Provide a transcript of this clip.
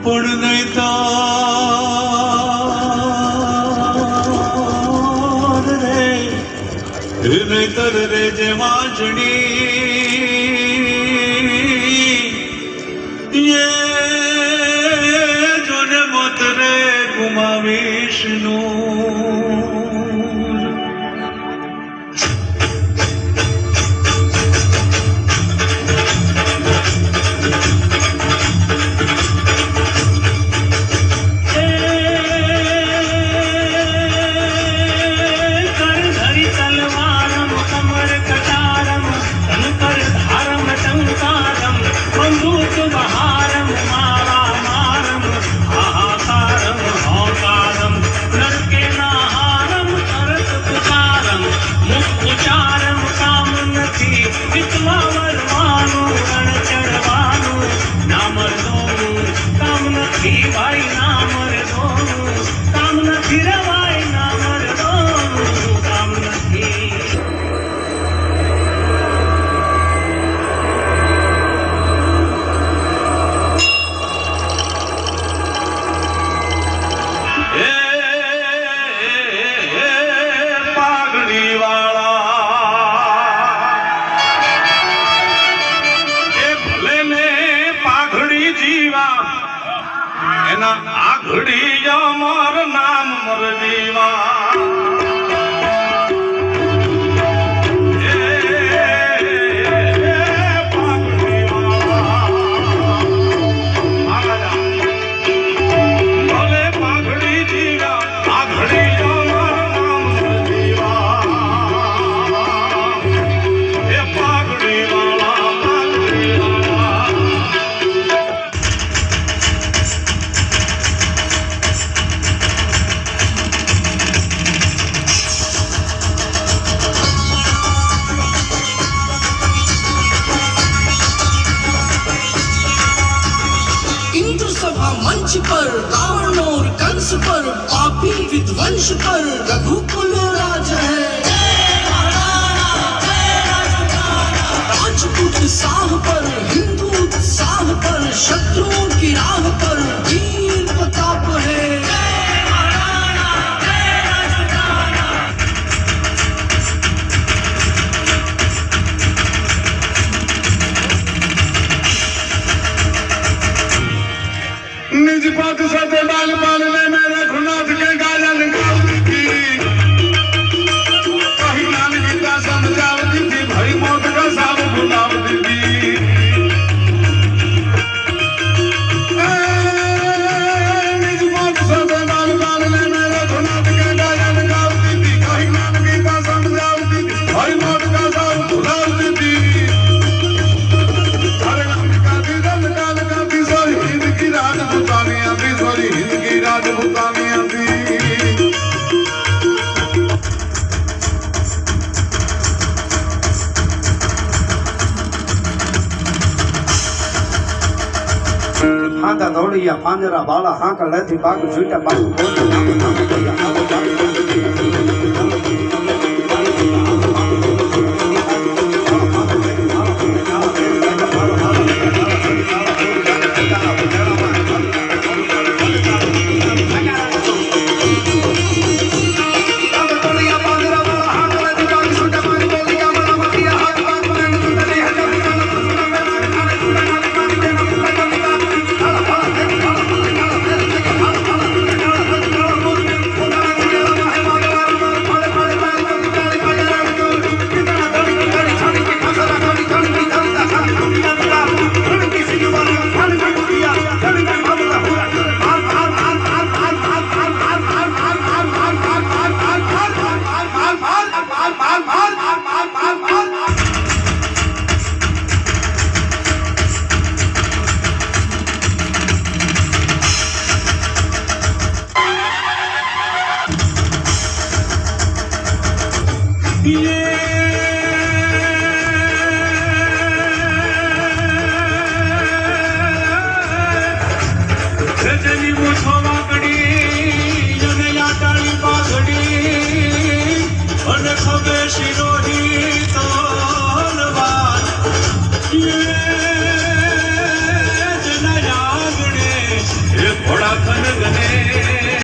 પણ નહીતર રે જે વાંચણી એ જોને મોત રે ગુમાવીશ નું पर रावण और कंस पर पापी विध्वंस पर रघुकुल राज है। राजपूत साह पर हिंदू उत्साह पर शत्रुओं की राह पर वीर प्रताप है। निज पद सते बाल पालने में रघुनाथ के गायन गावती थी, कहीं नाम गीता समझावती थी, भई मौत का साव भुलावती थी। निज पद सते बाल पालने में रघुनाथ के गायन गावती थी, कहीं नाम गीता समझावती थी, भई मौत का साव भुलावती थी। राजभुतानिया थी। हाथा दौड़िया पांजरा बाला हाका लथी बाग झूठा बाग बोल नाम नाम कोया नाम जान Bye. એ ઘોડા ખન ગને